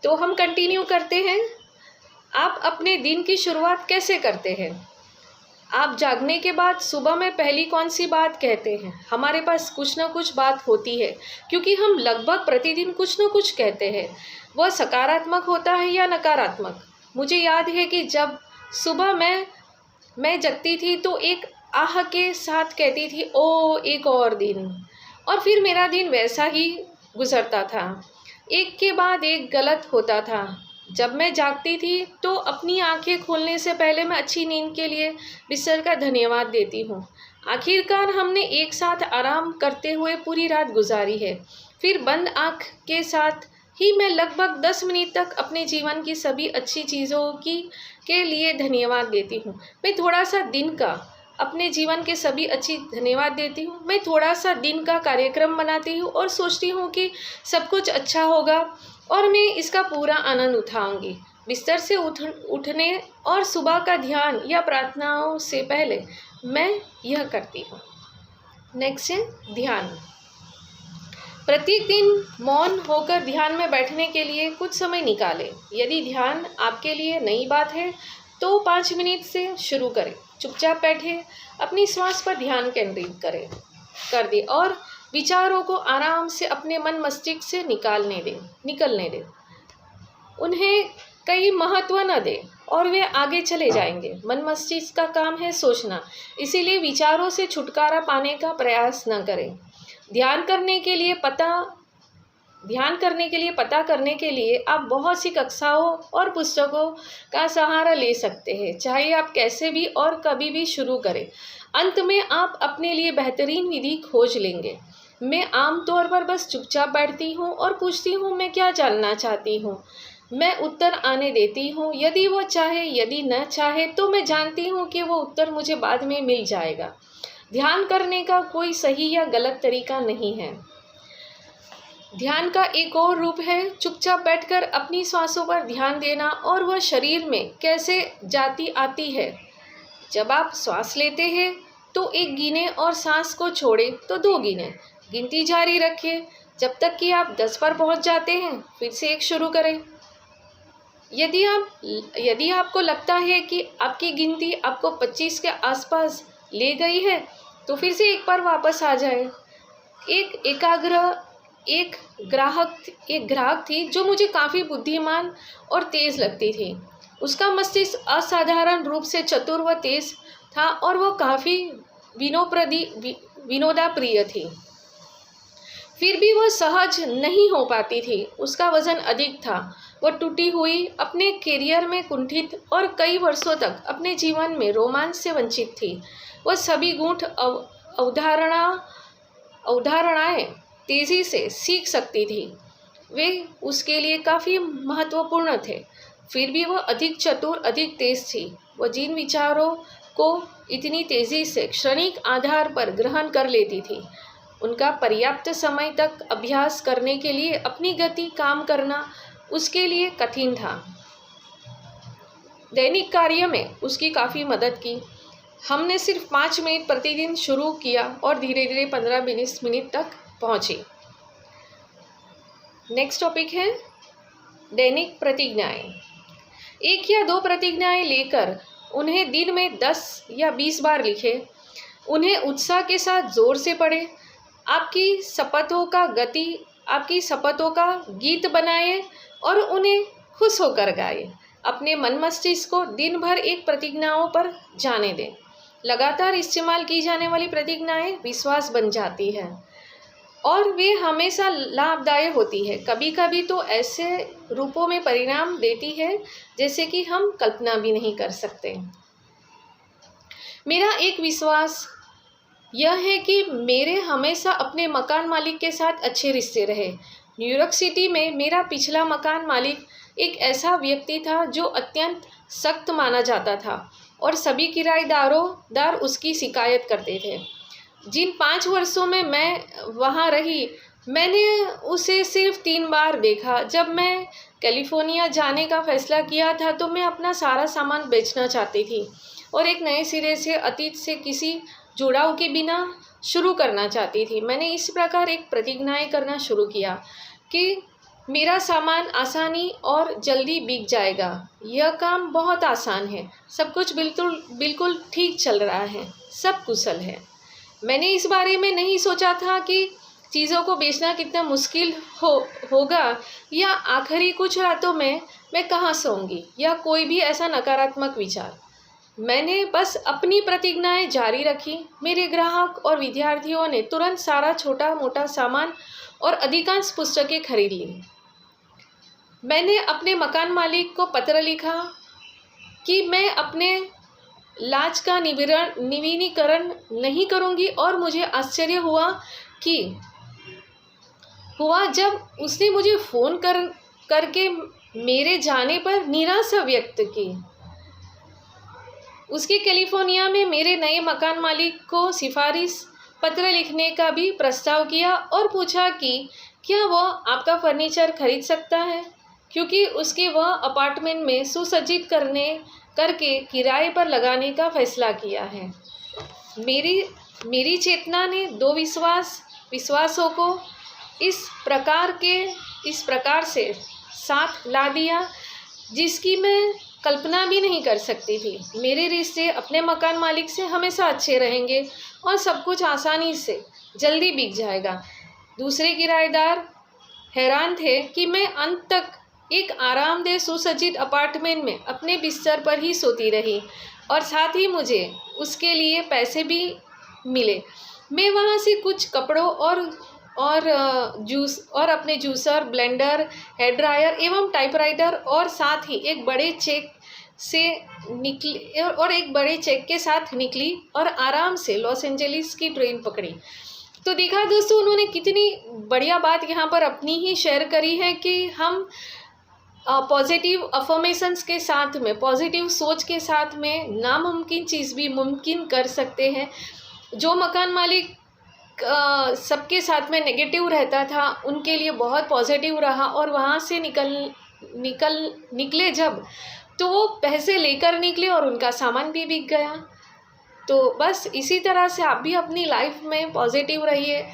तो हम कंटिन्यू करते हैं। आप अपने दिन की शुरुआत कैसे करते हैं? आप जागने के बाद सुबह में पहली कौन सी बात कहते हैं? हमारे पास कुछ ना कुछ बात होती है, क्योंकि हम लगभग प्रतिदिन कुछ ना कुछ कहते हैं। वह सकारात्मक होता है या नकारात्मक? मुझे याद है कि जब सुबह मैं जगती थी तो एक आह के साथ कहती थी, ओ एक और दिन। और फिर मेरा दिन वैसा ही गुजरता था, एक के बाद एक गलत होता था। जब मैं जागती थी तो अपनी आंखें खोलने से पहले मैं अच्छी नींद के लिए बिस्तर का धन्यवाद देती हूँ। आखिरकार हमने एक साथ आराम करते हुए पूरी रात गुजारी है। फिर बंद आँख के साथ ही मैं लगभग 10 मिनट तक अपने जीवन की सभी अच्छी चीज़ों के लिए धन्यवाद देती हूँ। मैं थोड़ा सा दिन का अपने जीवन के सभी अच्छी धन्यवाद देती हूँ। मैं थोड़ा सा दिन का कार्यक्रम बनाती हूँ और सोचती हूँ कि सब कुछ अच्छा होगा और मैं इसका पूरा आनंद उठाऊंगी। बिस्तर से उठने और सुबह का ध्यान या प्रार्थनाओं से पहले मैं यह करती हूँ। नेक्स्ट है ध्यान। प्रत्येक दिन मौन होकर ध्यान में बैठने के लिए कुछ समय निकालें। यदि ध्यान आपके लिए नई बात है तो 5 मिनट से शुरू करें। चुपचाप बैठे अपनी श्वास पर ध्यान केंद्रित कर दें और विचारों को आराम से अपने मन मस्तिष्क से निकलने दें। उन्हें कई महत्व न दें और वे आगे चले जाएंगे। मन मस्तिष्क का काम है सोचना, इसीलिए विचारों से छुटकारा पाने का प्रयास न करें। ध्यान करने के लिए पता करने के लिए आप बहुत सी कक्षाओं और पुस्तकों का सहारा ले सकते हैं। चाहे आप कैसे भी और कभी भी शुरू करें, अंत में आप अपने लिए बेहतरीन विधि खोज लेंगे। मैं आमतौर पर बस चुपचाप बैठती हूँ और पूछती हूँ, मैं क्या जानना चाहती हूँ। मैं उत्तर आने देती हूँ, यदि वो चाहे, यदि न चाहे तो मैं जानती हूँ कि वो उत्तर मुझे बाद में मिल जाएगा। ध्यान करने का कोई सही या गलत तरीका नहीं है। ध्यान का एक और रूप है चुपचाप बैठकर अपनी सांसों पर ध्यान देना और वह शरीर में कैसे जाती आती है। जब आप सांस लेते हैं तो 1 गिने और सांस को छोड़ें तो 2 गिने। गिनती जारी रखें जब तक कि आप 10 पर पहुंच जाते हैं। फिर से 1 शुरू करें। यदि आपको लगता है कि आपकी गिनती आपको 25 के आसपास ले गई है तो फिर से 1 पर वापस आ जाए। एक ग्राहक थी जो मुझे काफ़ी बुद्धिमान और तेज़ लगती थी। उसका मस्तिष्क असाधारण रूप से चतुर व तेज़ था और वह काफ़ी विनोदाप्रिय थी। फिर भी वह सहज नहीं हो पाती थी। उसका वजन अधिक था। वह टूटी हुई, अपने करियर में कुंठित और कई वर्षों तक अपने जीवन में रोमांच से वंचित थी। वह सभी गूढ़ अवधारणाएं तेज़ी से सीख सकती थी। वे उसके लिए काफ़ी महत्वपूर्ण थे। फिर भी वह अधिक चतुर, अधिक तेज़ थी। वह जिन विचारों को इतनी तेज़ी से क्षणिक आधार पर ग्रहण कर लेती थी, उनका पर्याप्त समय तक अभ्यास करने के लिए अपनी गति काम करना उसके लिए कठिन था। दैनिक कार्य में उसकी काफ़ी मदद की। हमने सिर्फ 5 मिनट प्रतिदिन शुरू किया और धीरे धीरे 15-20 मिनट तक पहुँची। नेक्स्ट टॉपिक है दैनिक प्रतिज्ञाएं। 1 या 2 प्रतिज्ञाएं लेकर उन्हें दिन में 10 या 20 बार लिखें। उन्हें उत्साह के साथ जोर से पढ़ें। आपकी शपथों का गीत बनाएं और उन्हें खुश होकर गाएं। अपने मन मस्तिष्क को दिन भर एक प्रतिज्ञाओं पर जाने दें। लगातार इस्तेमाल की जाने वाली प्रतिज्ञाएं विश्वास बन जाती हैं और वे हमेशा लाभदायक होती है। कभी कभी तो ऐसे रूपों में परिणाम देती है जैसे कि हम कल्पना भी नहीं कर सकते। मेरा एक विश्वास यह है कि मेरे हमेशा अपने मकान मालिक के साथ अच्छे रिश्ते रहे। न्यूयॉर्क सिटी में मेरा पिछला मकान मालिक एक ऐसा व्यक्ति था जो अत्यंत सख्त माना जाता था और सभी किराएदार उसकी शिकायत करते थे। जिन 5 वर्षों में मैं वहाँ रही, मैंने उसे सिर्फ 3 बार देखा। जब मैं कैलिफोर्निया जाने का फैसला किया था तो मैं अपना सारा सामान बेचना चाहती थी और एक नए सिरे से अतीत से किसी जुड़ाव के बिना शुरू करना चाहती थी। मैंने इस प्रकार एक प्रतिज्ञाएं करना शुरू किया कि मेरा सामान आसानी और जल्दी बिक जाएगा। यह काम बहुत आसान है। सब कुछ बिल्कुल बिल्कुल ठीक चल रहा है। सब कुशल है। मैंने इस बारे में नहीं सोचा था कि चीज़ों को बेचना कितना मुश्किल होगा, या आखिरी कुछ रातों में मैं कहाँ सोऊंगी, या कोई भी ऐसा नकारात्मक विचार। मैंने बस अपनी प्रतिज्ञाएं जारी रखी। मेरे ग्राहक और विद्यार्थियों ने तुरंत सारा छोटा मोटा सामान और अधिकांश पुस्तकें खरीद ली। मैंने अपने मकान मालिक को पत्र लिखा कि मैं अपने लाज का नवीनीकरण नहीं करूंगी, और मुझे आश्चर्य हुआ जब उसने मुझे फ़ोन करके मेरे जाने पर निराशा व्यक्त की। उसके कैलिफोर्निया में मेरे नए मकान मालिक को सिफारिश पत्र लिखने का भी प्रस्ताव किया और पूछा कि क्या वह आपका फर्नीचर खरीद सकता है, क्योंकि उसके वह अपार्टमेंट में सुसज्जित करके किराए पर लगाने का फैसला किया है। मेरी चेतना ने दो विश्वासों को इस प्रकार से साथ ला दिया जिसकी मैं कल्पना भी नहीं कर सकती थी। मेरे रिश्ते अपने मकान मालिक से हमेशा अच्छे रहेंगे और सब कुछ आसानी से जल्दी बिक जाएगा। दूसरे किराएदार हैरान थे कि मैं अंत तक एक आरामदेह सुसज्जित अपार्टमेंट में अपने बिस्तर पर ही सोती रही, और साथ ही मुझे उसके लिए पैसे भी मिले। मैं वहाँ से कुछ कपड़ों और अपने जूसर, ब्लेंडर, हेयर ड्रायर एवं टाइपराइटर और साथ ही एक बड़े चेक के साथ निकली और आराम से लॉस एंजलिस की ट्रेन पकड़ी। तो देखा दोस्तों, उन्होंने कितनी बढ़िया बात यहाँ पर अपनी ही शेयर करी है कि हम पॉजिटिव अफर्मेशंस के साथ में, पॉजिटिव सोच के साथ में नामुमकिन चीज़ भी मुमकिन कर सकते हैं। जो मकान मालिक सबके साथ में नेगेटिव रहता था, उनके लिए बहुत पॉजिटिव रहा, और वहाँ से निकले जब, तो वो पैसे लेकर निकले और उनका सामान भी बिक गया। तो बस इसी तरह से आप भी अपनी लाइफ में पॉजिटिव रहिए,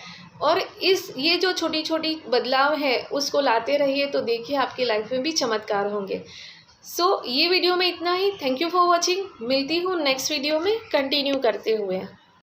और ये जो छोटी छोटी बदलाव है उसको लाते रहिए, तो देखिए आपकी लाइफ में भी चमत्कार होंगे। ये वीडियो में इतना ही। Thank you for watching. मिलती हूँ नेक्स्ट वीडियो में कंटिन्यू करते हुए।